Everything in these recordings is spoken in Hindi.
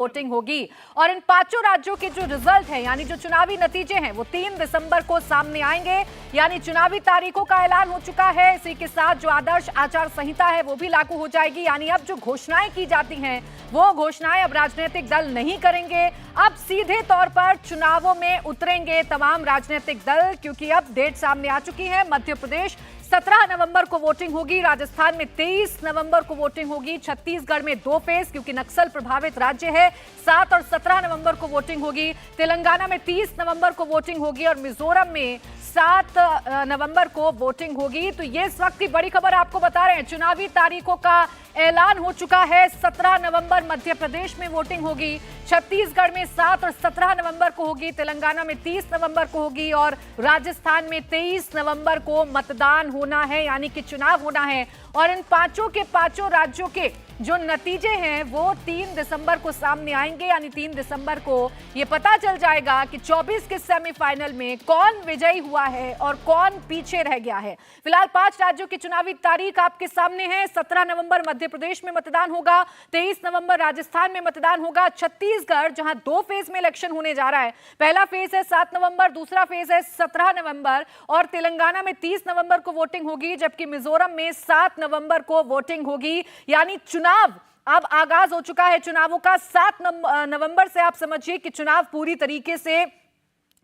वोटिंग होगी और इन पांचों राज्यों के जो रिजल्ट है यानी जो चुनावी नतीजे हैं वो 3 दिसंबर को सामने आएंगे। यानी चुनावी तारीखों का ऐलान हो चुका है। इसी के साथ जो आदर्श आचार संहिता है वो भी लागू हो जाएगी। यानी अब जो घोषणाएं की जाती हैं वो घोषणाएं अब राजनीतिक दल नहीं करेंगे। अब सीधे तौर पर चुनावों में उतरेंगे तमाम राजनीतिक दल, क्योंकि अब डेट सामने आ चुकी है। मध्य प्रदेश 17 नवंबर को वोटिंग होगी, राजस्थान में 23 नवंबर को वोटिंग होगी, छत्तीसगढ़ में 2 फेज क्योंकि नक्सल प्रभावित राज्य है 7 और 17 नवंबर को वोटिंग होगी, तेलंगाना में 30 नवंबर को वोटिंग होगी और मिजोरम में 7 नवंबर को वोटिंग होगी। तो ये इस वक्त की बड़ी खबर आपको बता रहे हैं। चुनावी तारीखों का ऐलान हो चुका है। 17 नवंबर मध्य प्रदेश में वोटिंग होगी, छत्तीसगढ़ में 7 और 17 नवंबर को होगी, तेलंगाना में 30 नवंबर को होगी और राजस्थान में 23 नवंबर को मतदान होना है, यानी कि चुनाव होना है। और इन पांचों के पांचों राज्यों के जो नतीजे हैं वो 3 दिसंबर को सामने आएंगे। यानी 3 दिसंबर को ये पता चल जाएगा कि 24 के सेमीफाइनल में कौन विजयी हुआ है और कौन पीछे रह गया है। फिलहाल 5 राज्यों की चुनावी तारीख आपके सामने है। 17 नवंबर मध्य प्रदेश में मतदान होगा, 23 नवंबर राजस्थान में मतदान होगा, छत्तीसगढ़ जहां 2 फेज में इलेक्शन होने जा रहा है, पहला फेज है 7 नवंबर, दूसरा फेज है 17 नवंबर और तेलंगाना में 30 नवंबर को वोटिंग होगी, जबकि मिजोरम में 7 नवंबर को वोटिंग होगी। यानी चुनाव अब आगाज हो चुका है चुनावों का। 7 नवंबर से आप समझिए कि चुनाव पूरी तरीके से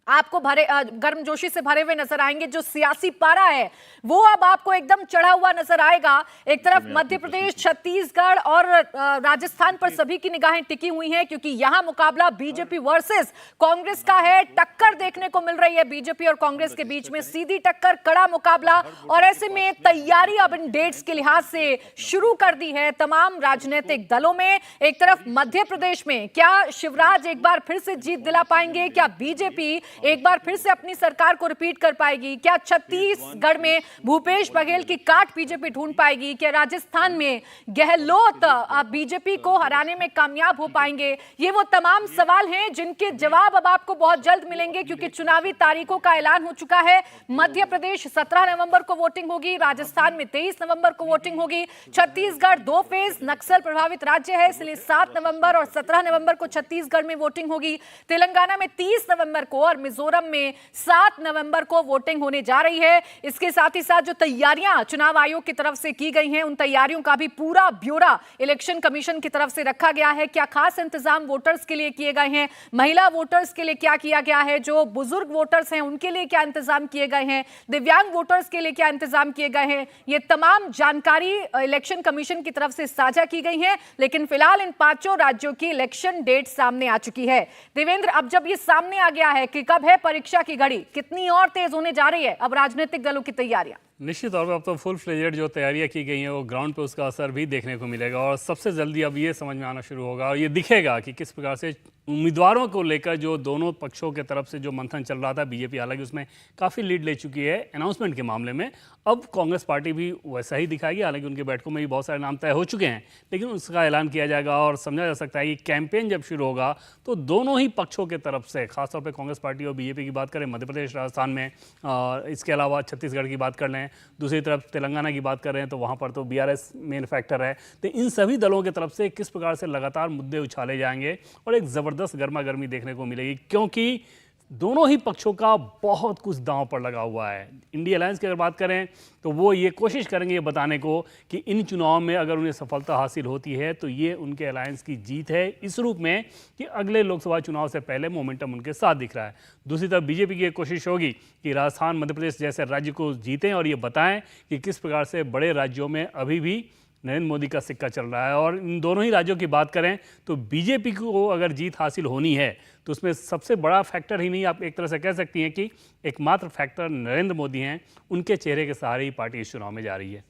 आपको गर्मजोशी से भरे हुए नजर आएंगे। जो सियासी पारा है वो अब आपको एकदम चढ़ा हुआ नजर आएगा। एक तरफ मध्य प्रदेश, छत्तीसगढ़ और राजस्थान पर सभी की निगाहें टिकी हुई हैं, क्योंकि यहां मुकाबला बीजेपी वर्सेस कांग्रेस का है। टक्कर देखने को मिल रही है बीजेपी और कांग्रेस के बीच में, सीधी टक्कर, कड़ा मुकाबला। और ऐसे में तैयारी अब इन डेट्स के लिहाज से शुरू कर दी है तमाम राजनीतिक दलों में। एक तरफ मध्य प्रदेश में क्या शिवराज एक बार फिर से जीत दिला पाएंगे, क्या बीजेपी एक बार फिर से अपनी सरकार को रिपीट कर पाएगी, क्या छत्तीसगढ़ में भूपेश बघेल की काट बीजेपी ढूंढ पाएगी, क्या राजस्थान में गहलोत बीजेपी को हराने में कामयाब हो पाएंगे। ये वो तमाम सवाल हैं जिनके जवाब अब आपको बहुत जल्द मिलेंगे, क्योंकि चुनावी तारीखों का ऐलान हो चुका है। मध्य प्रदेश 17 नवंबर को वोटिंग होगी, राजस्थान में 23 नवंबर को वोटिंग होगी, छत्तीसगढ़ 2 फेज नक्सल प्रभावित राज्य है इसलिए 7 नवंबर और 17 नवंबर को छत्तीसगढ़ में वोटिंग होगी, तेलंगाना में 30 नवंबर को और मिजोरम में 7 नवंबर को वोटिंग होने जा रही है। इसके साथ ही साथ जो तैयारियां चुनाव आयोग की तरफ से की गई हैं उन तैयारियों का भी पूरा ब्यौरा इलेक्शन कमीशन की तरफ से रखा गया है। क्या खास इंतजाम वोटर्स के लिए किए गए हैं, महिला वोटर्स के लिए क्या किया गया है, जो बुजुर्ग वोटर्स हैं उनके लिए क्या इंतजाम किए गए हैं, दिव्यांग वोटर्स के लिए क्या इंतजाम किए गए हैं, ये तमाम जानकारी इलेक्शन कमीशन की तरफ से साझा की गई है। लेकिन फिलहाल इन 5 राज्यों की इलेक्शन डेट सामने आ चुकी है। देवेंद्र, अब जब ये सामने आ गया है कि कब है परीक्षा की घड़ी, कितनी और तेज होने जा रही है अब राजनीतिक दलों की तैयारियां? निश्चित तौर पर अब तो फुल फ्लेजेड जो तैयारियां की गई हैं वो ग्राउंड पे उसका असर भी देखने को मिलेगा और सबसे जल्दी अब ये समझ में आना शुरू होगा और ये दिखेगा कि किस प्रकार से उम्मीदवारों को लेकर जो दोनों पक्षों के तरफ से जो मंथन चल रहा था, बीजेपी हालांकि उसमें काफ़ी लीड ले चुकी है अनाउंसमेंट के मामले में, अब कांग्रेस पार्टी भी वैसा ही दिखाएगी। हालांकि उनकी बैठकों में भी बहुत सारे नाम तय हो चुके हैं, लेकिन उसका ऐलान किया जाएगा और समझा जा सकता है कि कैंपेन जब शुरू होगा तो दोनों ही पक्षों के तरफ से, खासतौर पर कांग्रेस पार्टी और बीजेपी की बात करें मध्य प्रदेश राजस्थान में, इसके अलावा छत्तीसगढ़ की बात कर लें, दूसरी तरफ तेलंगाना की बात कर रहे हैं तो वहाँ पर तो बीआरएस मेन फैक्टर है। तो इन सभी दलों की तरफ से किस प्रकार से लगातार मुद्दे उछाले जाएंगे और एक ज़बरदस्त गर्मा गर्मी देखने को मिलेगी, क्योंकि दोनों ही पक्षों का बहुत कुछ दांव पर लगा हुआ है। इंडिया अलायंस की अगर बात करें तो वो ये कोशिश करेंगे ये बताने को कि इन चुनाव में अगर उन्हें सफलता हासिल होती है तो ये उनके अलायंस की जीत है, इस रूप में कि अगले लोकसभा चुनाव से पहले मोमेंटम उनके साथ दिख रहा है। दूसरी तरफ बीजेपी की एक कोशिश होगी कि राजस्थान, मध्य प्रदेश जैसे राज्य को जीतें और ये बताएं कि किस प्रकार से बड़े राज्यों में अभी भी नरेंद्र मोदी का सिक्का चल रहा है। और इन दोनों ही राज्यों की बात करें तो बीजेपी को अगर जीत हासिल होनी है तो उसमें सबसे बड़ा फैक्टर ही नहीं, आप एक तरह से कह सकती हैं कि एकमात्र फैक्टर नरेंद्र मोदी हैं। उनके चेहरे के सहारे ही पार्टी इस चुनाव में जा रही है।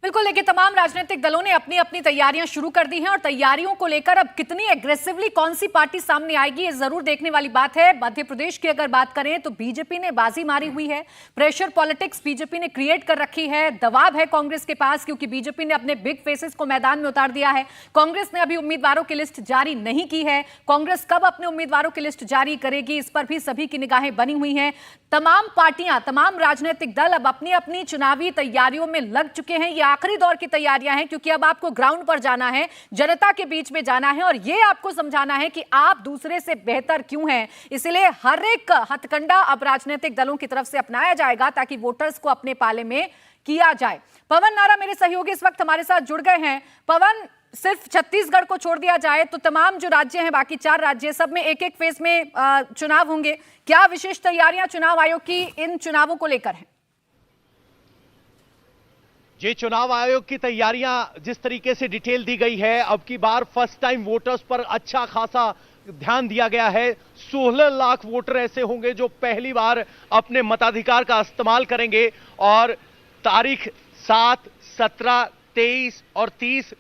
बिल्कुल, देखिए तमाम राजनीतिक दलों ने अपनी अपनी तैयारियां शुरू कर दी हैं और तैयारियों को लेकर अब कितनी एग्रेसिवली कौन सी पार्टी सामने आएगी ये जरूर देखने वाली बात है। मध्य प्रदेश की अगर बात करें तो बीजेपी ने बाजी मारी हुई है, प्रेशर पॉलिटिक्स बीजेपी ने क्रिएट कर रखी है, दबाव है कांग्रेस के पास क्योंकि बीजेपी ने अपने बिग फेसेस को मैदान में उतार दिया है। कांग्रेस ने अभी उम्मीदवारों की लिस्ट जारी नहीं की है, कांग्रेस कब अपने उम्मीदवारों की लिस्ट जारी करेगी इस पर भी सभी की निगाहें बनी हुई हैं। तमाम पार्टियां, तमाम राजनीतिक दल अब अपनी अपनी चुनावी तैयारियों में लग चुके हैं। ये आखिरी दौर की तैयारियां हैं, क्योंकि अब आपको ग्राउंड पर जाना है, जनता के बीच में जाना है और ये आपको समझाना है कि आप दूसरे से बेहतर क्यों हैं। इसलिए हर एक हथकंडा अब राजनीतिक दलों की तरफ से अपनाया जाएगा ताकि वोटर्स को अपने पाले में किया जाए। पवन नारा मेरे सहयोगी इस वक्त हमारे साथ जुड़ गए हैं। पवन, सिर्फ छत्तीसगढ़ को छोड़ दिया जाए तो तमाम जो राज्य हैं, बाकी 4 राज्य, सब में एक एक फेज में चुनाव होंगे। क्या विशेष तैयारियां चुनाव आयोग की इन चुनावों को लेकर हैं? ये चुनाव आयोग की तैयारियां जिस तरीके से डिटेल दी गई है, अब की बार फर्स्ट टाइम वोटर्स पर अच्छा खासा ध्यान दिया गया है। 16 लाख वोटर ऐसे होंगे जो पहली बार अपने मताधिकार का इस्तेमाल करेंगे और तारीख 7, 17, 23 और 30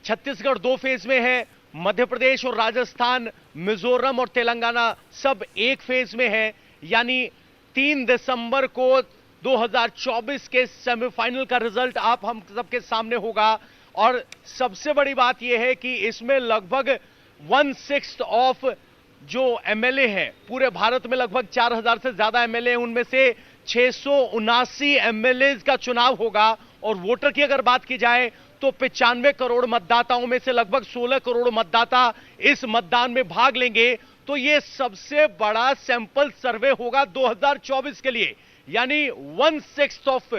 छत्तीसगढ़ 2 फेज में है। मध्य प्रदेश और राजस्थान, मिजोरम और तेलंगाना सब एक फेज में है। यानी 3 दिसंबर को 2024 के सेमीफाइनल का रिजल्ट आप हम सबके सामने होगा। और सबसे बड़ी बात यह है कि इसमें लगभग 1/6 ऑफ जो एमएलए हैं, पूरे भारत में लगभग 4000 से ज्यादा एमएलए हैं, उनमें से 679 एमएलए का चुनाव होगा। और वोटर की अगर बात की जाए तो 95 करोड़ मतदाताओं में से लगभग 16 करोड़ मतदाता इस मतदान में भाग लेंगे। तो यह सबसे बड़ा सैंपल सर्वे होगा 2024 के लिए। यानी 1/6 ऑफ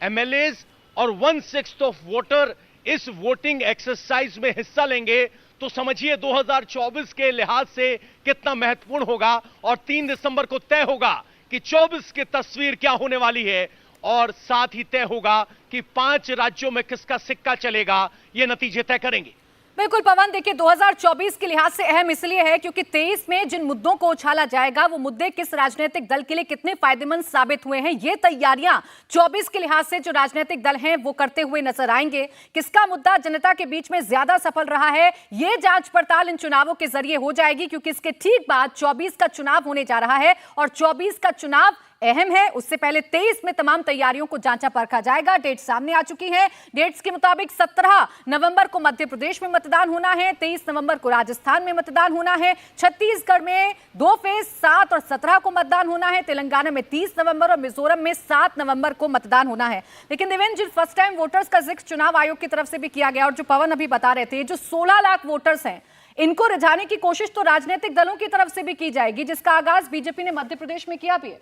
एमएलए और 1/6 ऑफ वोटर इस वोटिंग एक्सरसाइज में हिस्सा लेंगे। तो समझिए 2024 के लिहाज से कितना महत्वपूर्ण होगा। और 3 दिसंबर को तय होगा कि 24 की तस्वीर क्या होने वाली है और साथ ही तय होगा कि 5 राज्यों में किसका सिक्का चलेगा। ये नतीजे तय करेंगे। बिल्कुल पवन, देखिए 2024 के लिहाज से अहम इसलिए है क्योंकि 23 में जिन मुद्दों को उछाला जाएगा वो मुद्दे किस राजनीतिक दल के लिए कितने फायदेमंद साबित हुए हैं, ये तैयारियां 24 के लिहाज से जो राजनीतिक दल हैं वो करते हुए नजर आएंगे। किसका मुद्दा जनता के बीच में ज्यादा सफल रहा है, ये जांच पड़ताल इन चुनावों के जरिए हो जाएगी, क्योंकि इसके ठीक बाद 24 का चुनाव होने जा रहा है और 24 का चुनाव अहम है। उससे पहले 23 में तमाम तैयारियों को जांचा परखा जाएगा। डेट सामने आ चुकी है। डेट्स के मुताबिक 17 नवंबर को मध्य प्रदेश में मतदान होना है, 23 नवंबर को राजस्थान में मतदान होना है, छत्तीसगढ़ में 2 फेज 7 और 17 को मतदान होना है, तेलंगाना में 30 नवंबर और मिजोरम में 7 नवंबर को मतदान होना है। लेकिन देवेंद्र जी, फर्स्ट टाइम वोटर्स का जिक्र चुनाव आयोग की तरफ से भी किया गया और जो पवन अभी बता रहे थे, जो 16 लाख वोटर्स हैं इनको रिझाने की कोशिश तो राजनीतिक दलों की तरफ से भी की जाएगी, जिसका आगाज बीजेपी ने मध्य प्रदेश में किया भी है।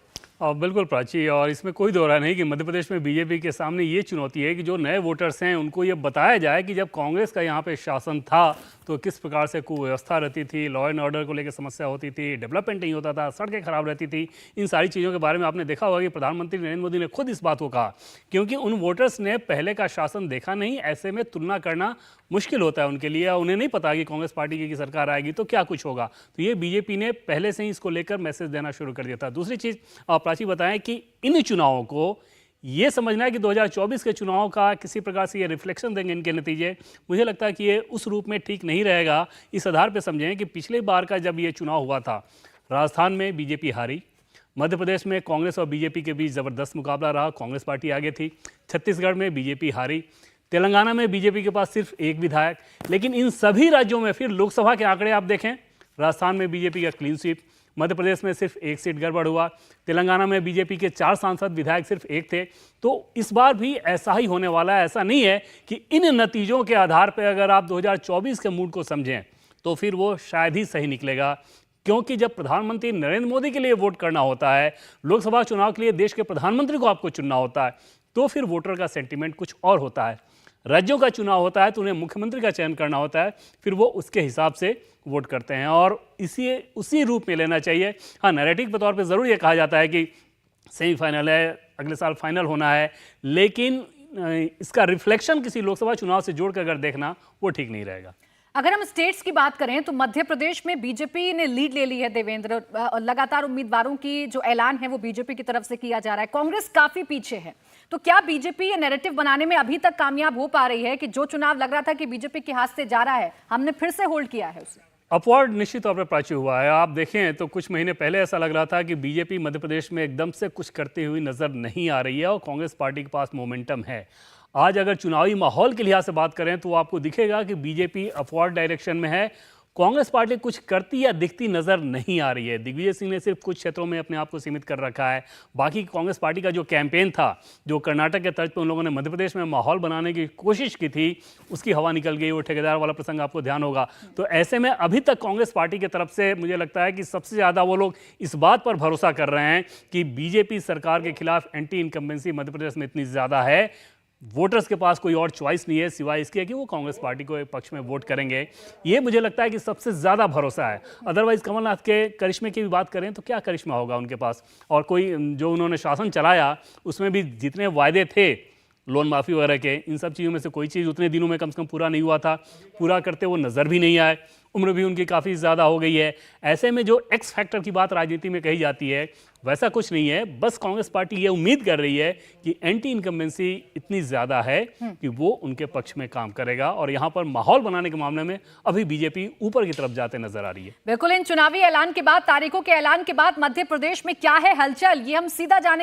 बिल्कुल प्राची, और इसमें कोई दो राय नहीं कि मध्य प्रदेश में बीजेपी के सामने ये चुनौती है कि जो नए वोटर्स हैं उनको ये बताया जाए कि जब कांग्रेस का यहाँ पे शासन था तो किस प्रकार से कुव्यवस्था रहती थी, लॉ एंड ऑर्डर को लेकर समस्या होती थी, डेवलपमेंट नहीं होता था, सड़कें खराब रहती थी। इन सारी चीज़ों के बारे में आपने देखा होगा कि प्रधानमंत्री नरेंद्र मोदी ने खुद इस बात को कहा, क्योंकि उन वोटर्स ने पहले का शासन देखा नहीं। ऐसे में तुलना करना मुश्किल होता है उनके लिए। उन्हें नहीं पता कि कांग्रेस पार्टी की सरकार आएगी तो क्या कुछ होगा। तो ये बीजेपी ने पहले से ही इसको लेकर मैसेज देना शुरू कर दिया था। दूसरी चीज़, प्राची बताएं कि इन चुनावों को ये समझना है कि 2024 के चुनाव का किसी प्रकार से ये रिफ्लेक्शन देंगे इनके नतीजे, मुझे लगता है कि ये उस रूप में ठीक नहीं रहेगा। इस आधार पर समझें कि पिछले बार का जब ये चुनाव हुआ था, राजस्थान में बीजेपी हारी, मध्य प्रदेश में कांग्रेस और बीजेपी के बीच ज़बरदस्त मुकाबला रहा, कांग्रेस पार्टी आगे थी, छत्तीसगढ़ में बीजेपी हारी, तेलंगाना में बीजेपी के पास सिर्फ एक विधायक। लेकिन इन सभी राज्यों में फिर लोकसभा के आंकड़े आप देखें, राजस्थान में बीजेपी का क्लीन स्वीप, मध्य प्रदेश में सिर्फ 1 सीट गड़बड़ हुआ, तेलंगाना में बीजेपी के 4 सांसद विधायक सिर्फ 1 थे। तो इस बार भी ऐसा ही होने वाला है। ऐसा नहीं है कि इन नतीजों के आधार पर अगर आप 2024 के मूड को समझें तो फिर वो शायद ही सही निकलेगा, क्योंकि जब प्रधानमंत्री नरेंद्र मोदी के लिए वोट करना होता है, लोकसभा चुनाव के लिए देश के प्रधानमंत्री को आपको चुनना होता है, तो फिर वोटर का सेंटिमेंट कुछ और होता है। राज्यों का चुनाव होता है तो उन्हें मुख्यमंत्री का चयन करना होता है, फिर वो उसके हिसाब से वोट करते हैं और उसी रूप में लेना चाहिए। हाँ, नैरेटिव के तौर पे ज़रूर ये कहा जाता है कि सेमीफाइनल है, अगले साल फाइनल होना है, लेकिन इसका रिफ्लेक्शन किसी लोकसभा चुनाव से जोड़कर अगर देखना वो ठीक नहीं रहेगा। अगर हम स्टेट्स की बात करें तो मध्य प्रदेश में बीजेपी ने लीड ले ली है देवेंद्र। लगातार उम्मीदवारों की जो ऐलान है वो बीजेपी की तरफ से किया जा रहा है, कांग्रेस काफी पीछे है। तो क्या बीजेपी ये नैरेटिव बनाने में अभी तक कामयाब हो पा रही है कि जो चुनाव लग रहा था कि बीजेपी के हाथ से जा रहा है, हमने फिर से होल्ड किया है उसे? अपवार्ड निश्चित तौर पर प्राची हुआ है। आप देखें तो कुछ महीने पहले ऐसा लग रहा था कि बीजेपी मध्य प्रदेश में एकदम से कुछ करती हुई नजर नहीं आ रही है और कांग्रेस पार्टी के पास मोमेंटम है। आज अगर चुनावी माहौल के लिहाज से बात करें तो आपको दिखेगा कि बीजेपी अपवार्ड डायरेक्शन में है। कांग्रेस पार्टी कुछ करती या दिखती नजर नहीं आ रही है। दिग्विजय सिंह ने सिर्फ कुछ क्षेत्रों में अपने आप को सीमित कर रखा है। बाकी कांग्रेस पार्टी का जो कैंपेन था, जो कर्नाटक के तर्ज पर उन लोगों ने मध्य प्रदेश में माहौल बनाने की कोशिश की थी, उसकी हवा निकल गई। वो ठेकेदार वाला प्रसंग आपको ध्यान होगा। तो ऐसे में अभी तक कांग्रेस पार्टी की तरफ से मुझे लगता है कि सबसे ज्यादा वो लोग इस बात पर भरोसा कर रहे हैं कि बीजेपी सरकार के खिलाफ एंटी इनकम्बेंसी मध्य प्रदेश में इतनी ज्यादा है, वोटर्स के पास कोई और चॉइस नहीं है सिवाय इसके कि वो कांग्रेस पार्टी को पक्ष में वोट करेंगे। ये मुझे लगता है कि सबसे ज़्यादा भरोसा है। अदरवाइज कमलनाथ के करिश्मे की भी बात करें तो क्या करिश्मा होगा उनके पास, और कोई जो उन्होंने शासन चलाया उसमें भी जितने वायदे थे लोन माफ़ी वगैरह के, इन सब चीज़ों में से कोई चीज़ उतने दिनों में कम से कम पूरा नहीं हुआ था। पूरा करते वो नज़र भी नहीं आए। उम्र भी उनकी काफ़ी ज़्यादा हो गई है। ऐसे में जो एक्स फैक्टर की बात राजनीति में कही जाती है वैसा कुछ नहीं है। बस कांग्रेस पार्टी ये उम्मीद कर रही है कि एंटी इनकम्बेंसी इतनी ज़्यादा है कि वो उनके पक्ष में काम करेगा, और यहाँ पर माहौल बनाने के मामले में अभी बीजेपी ऊपर की तरफ जाते नजर आ रही है। बिल्कुल, इन चुनावी ऐलान के बाद, तारीखों के ऐलान के बाद मध्य प्रदेश में क्या है हलचल, ये हम सीधा जानेंगे